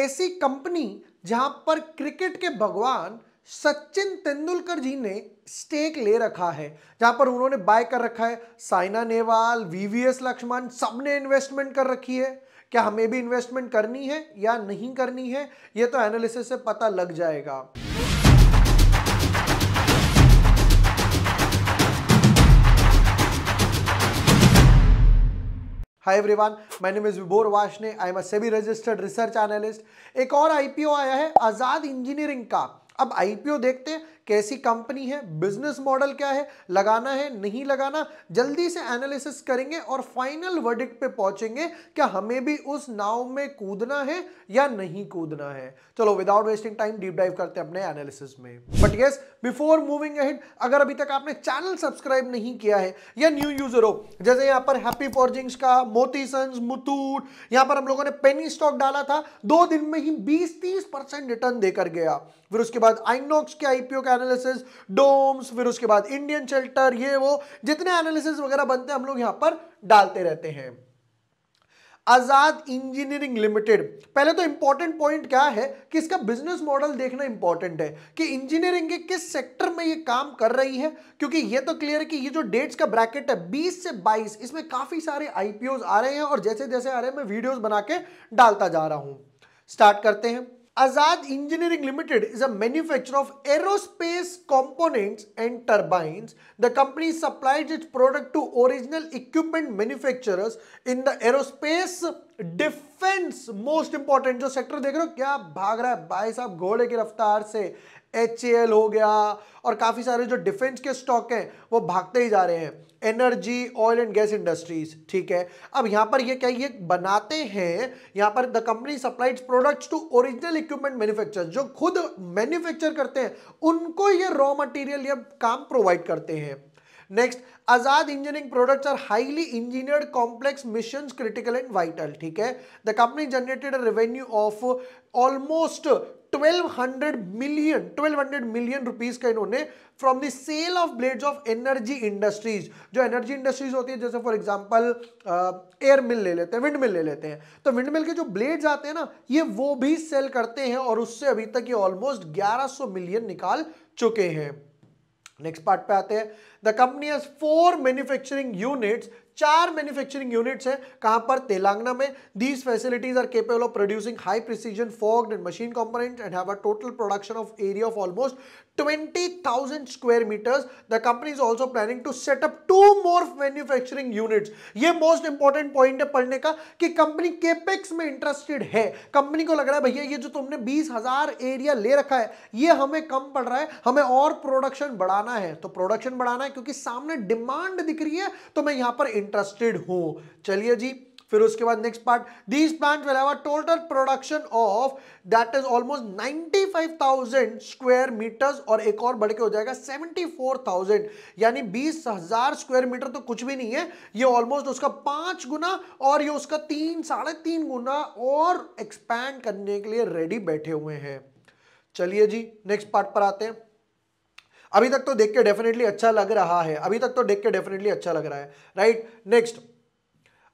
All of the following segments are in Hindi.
ऐसी कंपनी जहां पर क्रिकेट के भगवान सचिन तेंदुलकर जी ने स्टेक ले रखा है, जहां पर उन्होंने बाय कर रखा है। साइना नेहवाल, वीवीएस लक्ष्मण, सबने इन्वेस्टमेंट कर रखी है। क्या हमें भी इन्वेस्टमेंट करनी है या नहीं करनी है, यह तो एनालिसिस से पता लग जाएगा। Hi everyone, my name is Vibhor Vashne. I am a SEBI registered research analyst. एक और आईपीओ आया है आजाद इंजीनियरिंग का। अब आईपीओ देखते हैं कैसी कंपनी है, बिजनेस मॉडल क्या है, लगाना है नहीं लगाना, जल्दी से एनालिसिस करेंगे और फाइनल वर्डिक्ट पे पहुंचेंगे क्या हमें भी उस नाव में कूदना है या नहीं कूदना है। चलो without wasting time deep dive करते हैं अपने एनालिसिस में। But yes, before moving ahead, अगर अभी तक आपने चैनल सब्सक्राइब नहीं किया है या न्यू यूजर हो, जैसे यहाँ पर हैप्पी फॉर्जिंग्स का, मोती सन्स, मुथूट, यहाँ पर हम लोगों ने पेनी स्टॉक डाला था, 2 दिन में ही 20-30% रिटर्न देकर गया। फिर उसके बाद आइनॉक्स के आईपीओ का एनालिसिस, डोम्स, फिर उसके बाद इंडियन शेल्टर, ये वो जितने एनालिसिस वगैरह बनते हैं हम लोग यहां पर डालते रहते हैं। आजाद इंजीनियरिंग लिमिटेड, पहले तो इंपॉर्टेंट पॉइंट क्या है कि इसका बिजनेस मॉडल देखना इंपॉर्टेंट है कि इंजीनियरिंग के किस सेक्टर में ये काम कर रही है, क्योंकि ये तो क्लियर है कि ये जो डेट्स का ब्रैकेट है 20 से 22, इसमें काफी सारे आईपीओज आ रहे हैं और जैसे जैसे आ रहे हैं मैं वीडियोस बना के डालता जा रहा हूं। स्टार्ट करते हैं। Azad Engineering Limited is a manufacturer of aerospace components and turbines. The company supplies its product to original equipment manufacturers in the aerospace defense. Most important जो सेक्टर देख रहे हो क्या भाग रहा है भाई साहब घोड़े की रफ्तार से, HAL हो गया और काफी सारे जो डिफेंस के स्टॉक हैं वो भागते ही जा रहे हैं। Energy, oil and gas industries, ठीक है। अब यहां पर ये क्या ये बनाते हैं, यहां पर the company supplies products to original equipment manufacturers, जो खुद मैन्युफैक्चर करते हैं उनको ये रॉ मटेरियल या काम प्रोवाइड करते हैं। Next, Azad engineering products are highly engineered complex missions critical and vital, ठीक है। The company generated a revenue of almost 1200 million rupees का इन्होंने from the sale of blades of energy industries. जो एनर्जी इंडस्ट्रीज होती है, जैसे फॉर एग्जांपल एयर मिल ले लेते हैं, विंड मिल ले लेते हैं, तो विंड मिल के जो ब्लेड्स आते हैं ना, ये वो भी सेल करते हैं और उससे अभी तक ये ऑलमोस्ट 1100 मिलियन निकाल चुके हैं। नेक्स्ट पार्ट पे आते हैं। The company has 4 manufacturing units, 4 manufacturing units हैं। कहां पर? तेलंगाना में। These facilities are capable of producing high precision forged and machine components and have a total production of area of almost 20,000 square metres. The company is also planning to set up 2 more manufacturing units. ये मोस्ट इंपॉर्टेंट पॉइंट है पढ़ने का कि कंपनी केपेक्स में इंटरेस्टेड है। कंपनी को लग रहा है भैया ये जो तुमने 20,000 एरिया ले रखा है ये हमें कम पड़ रहा है, हमें और प्रोडक्शन बढ़ाना है। तो प्रोडक्शन बढ़ाना है क्योंकि सामने डिमांड दिख रही है, तो मैं यहां पर इंटरेस्टेड हूं। चलिए जी, फिर उसके बाद next part, these plant will have a total production of that is almost 95,000 square metres और एक और बढ़ के हो जाएगा 74,000, यानी 20,000 स्क्वायर मीटर तो कुछ भी नहीं है, ये ऑलमोस्ट उसका 5 गुना और ये उसका 3-3.5 गुना और एक्सपैंड करने के लिए रेडी बैठे हुए हैं। चलिए जी, नेक्स्ट पार्ट पर आते हैं। अभी तक तो देख के डेफिनेटली अच्छा लग रहा है, अभी तक तो देख के डेफिनेटली अच्छा लग रहा है, राइट। नेक्स्ट,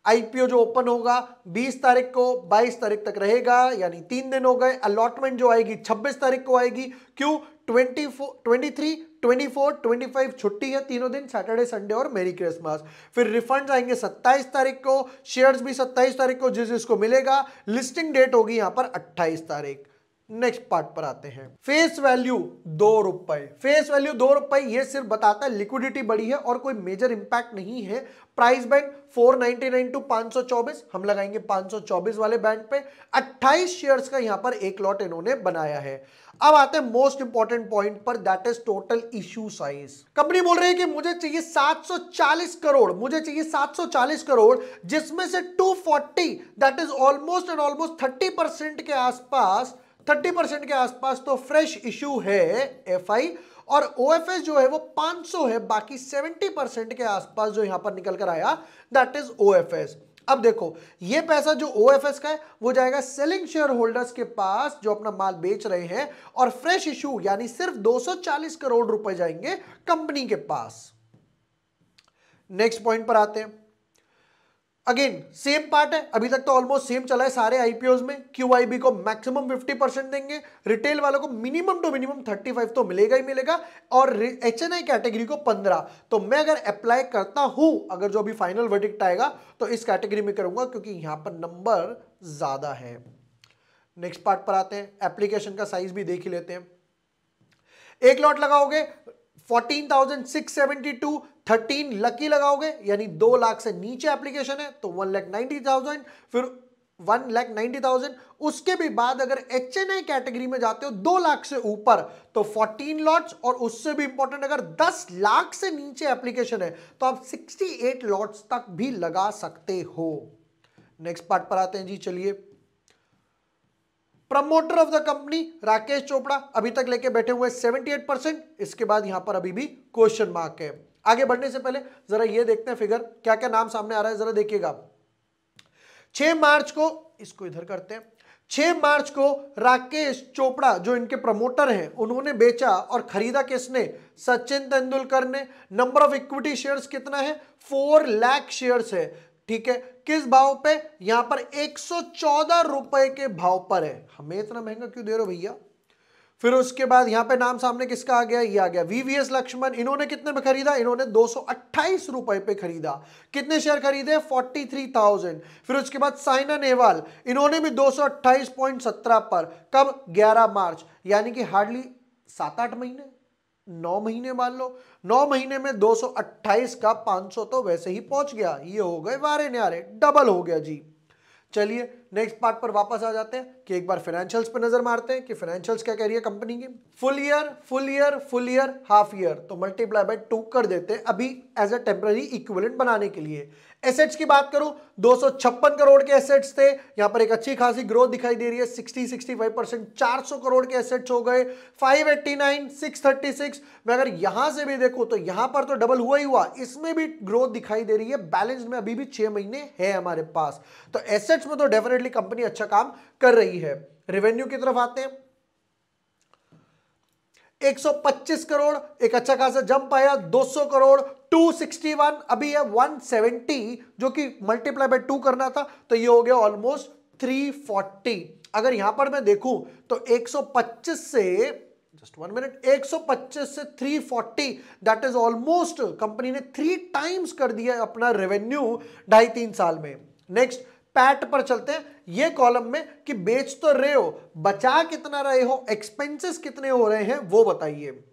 आईपीओ जो ओपन होगा 20 तारीख को, 22 तारीख तक रहेगा, यानी 3 दिन हो गए। अलॉटमेंट जो आएगी 26 तारीख को आएगी। क्यों? 23, 24, 25 छुट्टी है, तीनों दिन, सैटरडे, संडे और मेरी क्रिसमस। फिर रिफंड आएंगे 27 तारीख को, शेयर्स भी 27 तारीख को जिस जिसको मिलेगा। लिस्टिंग डेट होगी यहां पर 28 तारीख। नेक्स्ट पार्ट पर आते हैं। फेस वैल्यू 2 रुपए, फेस वैल्यू 2 रुपए, ये सिर्फ बताता है लिक्विडिटी बढ़ी है और कोई मेजर इंपैक्ट नहीं है। प्राइस बैंड 499 टू 524, हम लगाएंगे 524 वाले बैंड पे। 28 शेयर्स का यहां पर एक लॉट इन्होंने बनाया है। अब आते हैं मोस्ट इंपॉर्टेंट पॉइंट पर, that is total issue size. Company बोल रही है कि मुझे चाहिए 740 करोड़, मुझे चाहिए 740 करोड़, जिसमें से 240 that is almost and almost 30% के आसपास, 30% के आसपास तो फ्रेश इशू है एफआई, और ओएफएस जो है वो 500 है, बाकी 70% के आसपास जो यहां पर निकल कर आया दैट इज ओएफएस। अब देखो ये पैसा जो ओएफएस का है वो जाएगा सेलिंग शेयर होल्डर्स के पास जो अपना माल बेच रहे हैं, और फ्रेश इशू यानी सिर्फ 240 करोड़ रुपए जाएंगे कंपनी के पास। नेक्स्ट पॉइंट पर आते हैं। अगेन सेम पार्ट है, अभी तक तो ऑलमोस्ट सेम चला है सारे आईपीओज में। क्यूआईबी को मैक्सिमम 50% देंगे, रिटेल वालों को मिनिमम टू मिनिमम 35 तो मिलेगा ही मिलेगा, और एचएनआई कैटेगरी को 15। तो मैं अगर अप्लाई करता हूं, अगर जो अभी फाइनल वर्डिक्ट आएगा तो इस कैटेगरी में करूंगा, क्योंकि यहां पर नंबर ज्यादा है। नेक्स्ट पार्ट पर आते हैं, एप्लीकेशन का साइज भी देख ही लेते हैं। एक लॉट लगाओगे 14,672, 13 लकी लगाओगे यानी 2 लाख से नीचे एप्लीकेशन है तो 1,90,000, फिर 1,90,000। उसके भी बाद अगर एचएनआई कैटेगरी में जाते हो 2 लाख से ऊपर तो 14 लॉट्स, और उससे भी इंपॉर्टेंट अगर 10 लाख से नीचे एप्लीकेशन है तो आप 68 लॉट्स तक भी लगा सकते हो। नेक्स्ट पार्ट पर आते हैं जी, चलिए। Promoter of the company Rakesh Chopra अभी तक लेके बैठे हुए 78%। इसके बाद यहां पर अभी भी क्वेश्चन मार्क है। आगे बढ़ने से पहले जरा ये देखते हैं फिगर, क्या क्या नाम सामने आ रहा है जरा देखिएगा। 6 मार्च को, इसको इधर करते हैं, 6 मार्च को राकेश चोपड़ा जो इनके प्रमोटर हैं उन्होंने बेचा, और खरीदा किसने? सचिन तेंदुलकर ने। नंबर ऑफ इक्विटी शेयर्स कितना है? 4 लाख शेयर्स है, ठीक है। किस भाव पे? यहां पर 114 रुपए के भाव पर है। हमें इतना महंगा क्यों दे रहे हो भैया? फिर उसके बाद यहां पे नाम सामने किसका आ गया? ये आ गया वीवीएस लक्ष्मण। इन्होंने कितने में खरीदा? इन्होंने 228 रुपए पे खरीदा। कितने शेयर खरीदे? 43,000। फिर उसके बाद साइना नेहवाल, इन्होंने भी 228.17 पर। कब? 11 मार्च, यानी कि हार्डली 7-8 महीने, 9 महीने मान लो। 9 महीने में 228 का 500 तो वैसे ही पहुंच गया। ये हो गए वारे न्यारे, डबल हो गया जी। चलिए नेक्स्ट पार्ट पर वापस आ जाते हैं कि एक बार फाइनेंशियल्स पे नजर मारते हैं कि फाइनेंशियल्स क्या कह रही है कंपनी की। फुल ईयर, हाफ ईयर, तो मल्टीप्लाई बाय 2 कर देते हैं अभी एज अ टेम्पररी इक्विवेलेंट बनाने के लिए। एसेट्स की बात करूं 256 करोड़ के एसेट्स थे, यहां पर एक अच्छी खासी ग्रोथ दिखाई दे रही है 60-65%। 400 करोड़ के एसेट्स हो गए 589, 636। मैं अगर यहां से भी देखूं तो यहां पर तो डबल हुआ ही हुआ, इसमें भी ग्रोथ दिखाई दे रही है। बैलेंस में अभी भी 6 महीने है हमारे पास, तो एसेट्स में तो डेफिनेटली कंपनी अच्छा काम कर रही है। रेवेन्यू की तरफ आते हैं, 125 करोड़, एक अच्छा खासा जंप आया। 200 करोड़, 261, अभी है 170, जो कि मल्टीप्लाई बाय 2 करना था, तो ये हो गया ऑलमोस्ट 340। अगर यहां पर मैं देखूं तो 125 से, जस्ट 1 मिनट, 125 से 340, दैट इज ऑलमोस्ट कंपनी ने 3 टाइम्स कर दिया अपना रेवेन्यू 2.5-3 साल में। नेक्स्ट पैट पर चलते हैं, ये कॉलम में कि बेच तो रहे हो, बचा कितना रहे हो, एक्सपेंसेस कितने हो रहे हैं वो बताइए।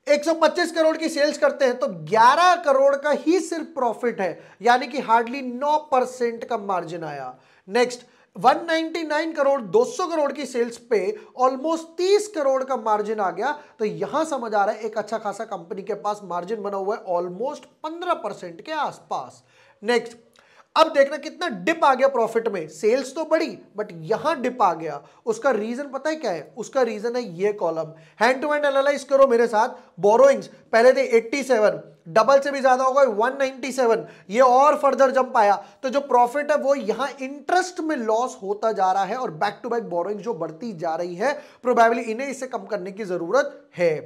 125 करोड़ की सेल्स करते हैं तो 11 करोड़ का ही सिर्फ प्रॉफिट है, यानी कि हार्डली 9% का मार्जिन आया। नेक्स्ट 199 करोड़, 200 करोड़ की सेल्स पे ऑलमोस्ट 30 करोड़ का मार्जिन आ गया, तो यहां समझ आ रहा है एक अच्छा खासा कंपनी के पास मार्जिन बना हुआ है ऑलमोस्ट 15% के आसपास। नेक्स्ट अब देखना कितना डिप आ गया प्रॉफिट में, सेल्स तो बढ़ी बट यहां डिप आ गया। उसका रीजन पता है क्या है? उसका रीजन है ये column. Hand to hand analyse करो मेरे साथ। बोरोइंग्स पहले थे 87, डबल से भी ज्यादा हो गए 197, ये और फर्दर जंप आया, तो जो प्रॉफिट है वो यहां इंटरेस्ट में लॉस होता जा रहा है, और बैक टू बैक बोरोइंग जो बढ़ती जा रही है, प्रोबेबली इन्हें इसे कम करने की जरूरत है।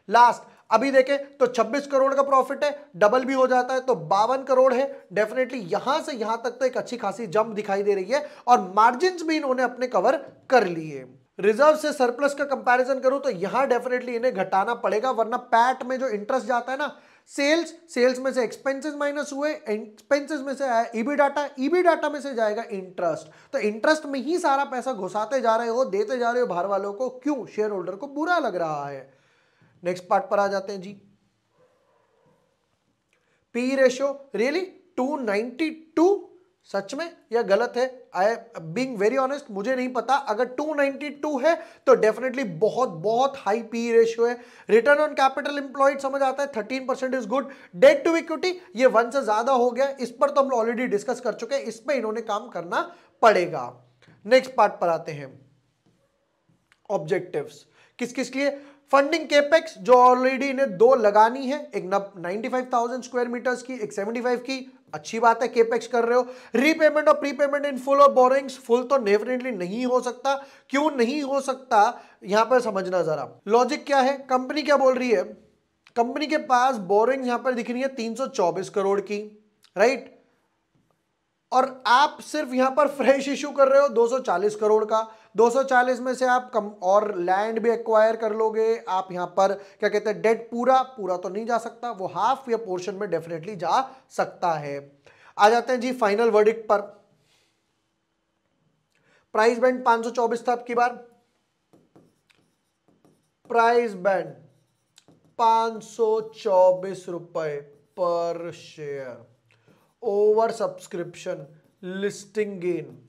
लास्ट अभी देखें तो 26 करोड़ का प्रॉफिट है, डबल भी हो जाता है तो 52 करोड़ है। डेफिनेटली यहां से यहां तक तो एक अच्छी खासी जंप दिखाई दे रही है, और मार्जिन्स भी इन्होंने अपने कवर कर लिए। रिजर्व से सरप्लस का कंपैरिजन करूं तो यहां डेफिनेटली इन्हें घटाना पड़ेगा, वरना पैट में जो इंटरेस्ट जाता है ना, सेल्स में से एक्सपेंसेस माइनस हुए, एक्सपेंसेस में से आया ईबी डाटा में से जाएगा इंटरेस्ट, तो इंटरेस्ट में ही सारा पैसा घुसाते जा रहे हो, देते जा रहे हो बाहर वालों को, क्यों? शेयर होल्डर को बुरा लग रहा है। नेक्स्ट पार्ट पर आ जाते हैं जी। पी रेशियो रियली 292, सच में या गलत है? आई बीइंग वेरी ऑनेस्ट, मुझे नहीं पता। अगर 292 है तो डेफिनेटली बहुत बहुत हाई पी रेशियो है। रिटर्न ऑन कैपिटल एम्प्लॉयड समझ आता है 13% is good. Debt to equity ये 1 से ज्यादा हो गया, इस पर तो हम ऑलरेडी डिस्कस कर चुके हैं, इस पर इन्होंने काम करना पड़ेगा। नेक्स्ट पार्ट पर आते हैं, ऑब्जेक्टिव्स किस किस लिए? फंडिंग केपेक्स जो ऑलरेडी इन्हें 2 लगानी है, एक 95,000 स्क्वायर मीटर्स की, एक 75 की, अच्छी बात है केपेक्स कर रहे हो। रीपेमेंट और प्रीपेमेंट इन फुल और बोरिंग्स, फुल तो डेफिनेटली नहीं हो सकता। क्यों नहीं हो सकता यहां पर समझना जरा, लॉजिक क्या है, कंपनी क्या बोल रही है? कंपनी के पास बोरिंग यहां पर दिख रही है 324 करोड़ की, राइट? और आप सिर्फ यहां पर फ्रेश इशू कर रहे हो 240 करोड़ का। 240 में से आप कम और लैंड भी एक्वायर कर लोगे, आप यहां पर क्या कहते हैं डेट पूरा तो नहीं जा सकता, वो हाफ या पोर्शन में डेफिनेटली जा सकता है। आ जाते हैं जी फाइनल वर्डिक्ट पर। प्राइस बैंड 524 था अब की बार, प्राइस बैंड 524 रुपए पर share, over subscription, listing gain.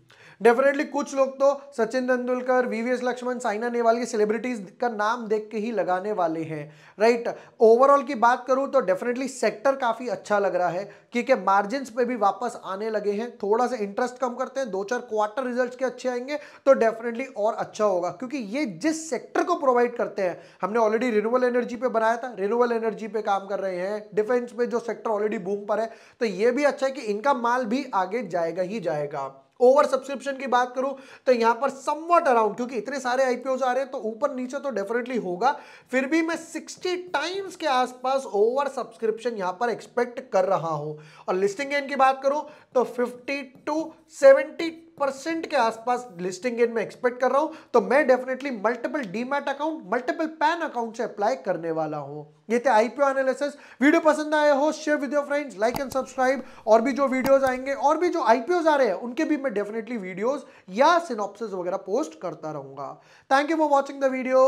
Definitely कुछ लोग तो सचिन तेंदुलकर, वीवीएस लक्ष्मण, साइना नेहवाल की सेलिब्रिटीज का नाम देख के ही लगाने वाले हैं, राइट। ओवरऑल की बात करूं तो डेफिनेटली सेक्टर काफी अच्छा लग रहा है, क्योंकि मार्जिन्स पे भी वापस आने लगे हैं। थोड़ा सा इंटरेस्ट कम करते हैं, 2-4 क्वार्टर रिजल्ट्स के अच्छे आएंगे तो डेफिनेटली और अच्छा होगा, क्योंकि ये जिस सेक्टर को प्रोवाइड करते हैं, हमने ऑलरेडी रिन्यूएबल एनर्जी पे बनाया था, रिन्यूएबल एनर्जी पे काम कर रहे हैं, डिफेंस पे जो सेक्टर ऑलरेडी बूम पर है, तो ये भी अच्छा है कि इनका माल भी आगे जाएगा ही जाएगा। ओवर सब्सक्रिप्शन की बात करूं तो यहां पर समवट अराउंड, क्योंकि इतने सारे आईपीओज आ रहे हैं तो ऊपर नीचे तो डेफिनेटली होगा, फिर भी मैं 60 टाइम्स के आसपास ओवर सब्सक्रिप्शन यहां पर एक्सपेक्ट कर रहा हूं। और लिस्टिंग गेन की बात करूं तो 50 to 70% के आसपास लिस्टिंग गेन में एक्सपेक्ट कर रहा हूं, तो मैं definitely multiple demat account, multiple pan account से अप्लाई करने वाला हूं। ये थे आईपीओ एनालिसिस। वीडियो पसंद आया हो share with your friends, like and subscribe. और भी जो वीडियोस आएंगे और भी जो आईपीओज आ रहे हैं उनके भी मैं डेफिनेटली वीडियोस या सिनॉप्सिस वगैरह पोस्ट करता रहूंगा। Thank you for watching the video,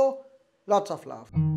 lots of love.